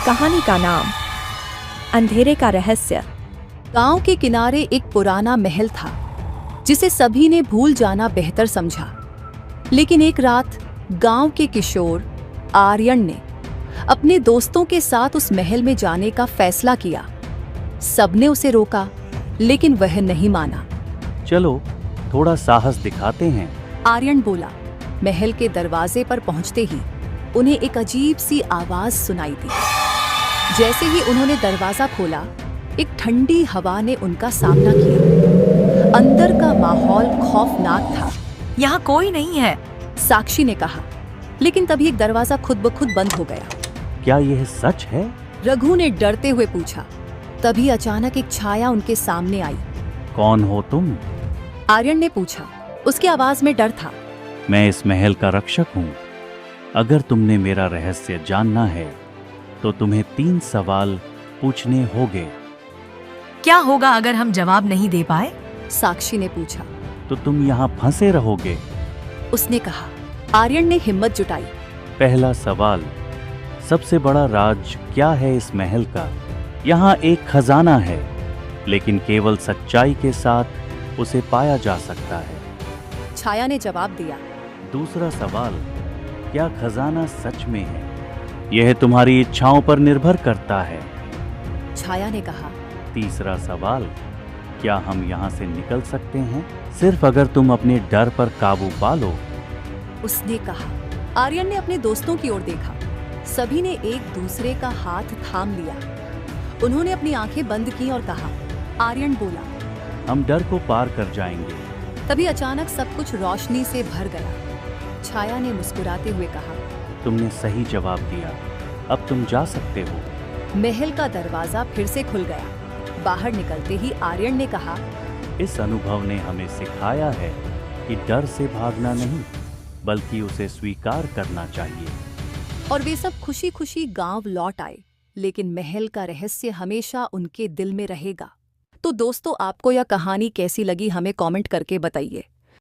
कहानी का नाम अंधेरे का रहस्य। गांव के किनारे एक पुराना महल था जिसे सभी ने भूल जाना बेहतर समझा। लेकिन एक रात गांव के किशोर आर्यन ने अपने दोस्तों के साथ उस महल में जाने का फैसला किया। सबने उसे रोका लेकिन वह नहीं माना। चलो थोड़ा साहस दिखाते हैं। आर्यन बोला। महल के दरवाजे पर पहुंचते ही उन्हें एक अजीब सी आवाज सुनाई दी। जैसे ही उन्होंने दरवाजा खोला, एक ठंडी हवा ने उनका सामना किया। अंदर का माहौल खौफनाक था। यहाँ कोई नहीं है, साक्षी ने कहा। लेकिन तभी एक दरवाजा खुद ब खुद बंद हो गया। क्या यह सच है? रघु ने डरते हुए पूछा। तभी अचानक एक छाया उनके सामने आई। कौन हो तुम? आर्यन ने पूछा। उसकी आवाज में डर था। मैं इस महल का रक्षक हूँ। अगर तुमने मेरा रहस्य जानना है तो तुम्हें 3 सवाल पूछने होंगे। क्या होगा अगर हम जवाब नहीं दे पाए? साक्षी ने पूछा। तो तुम यहाँ फंसे रहोगे। उसने कहा। आर्यन ने हिम्मत जुटाई। पहला सवाल, सबसे बड़ा राज क्या है इस महल का? यहाँ एक खजाना है, लेकिन केवल सच्चाई के साथ उसे पाया जा सकता है। छाया ने जवाब दिया। दूसरा सवाल, क्या खजाना सच में है? यह तुम्हारी इच्छाओं पर निर्भर करता है। छाया ने कहा। तीसरा सवाल, क्या हम यहाँ से निकल सकते हैं सिर्फ अगर तुम अपने डर पर काबू पा लो? उसने कहा। आर्यन ने अपने दोस्तों की ओर देखा। सभी ने एक दूसरे का हाथ थाम लिया। उन्होंने अपनी आंखें बंद की और कहा। आर्यन बोला, हम डर को पार कर जाएंगे। तभी अचानक सब कुछ रोशनी से भर गया। छाया ने मुस्कुराते हुए कहा, तुमने सही जवाब दिया, अब तुम जा सकते हो। महल का दरवाजा फिर से खुल गया। बाहर निकलते ही आर्यन ने कहा, इस अनुभव ने हमें सिखाया है कि डर से भागना नहीं, बल्कि उसे स्वीकार करना चाहिए। और वे सब खुशी खुशी गांव लौट आए। लेकिन महल का रहस्य हमेशा उनके दिल में रहेगा। तो दोस्तों, आपको यह कहानी कैसी लगी हमें कमेंट करके बताइए।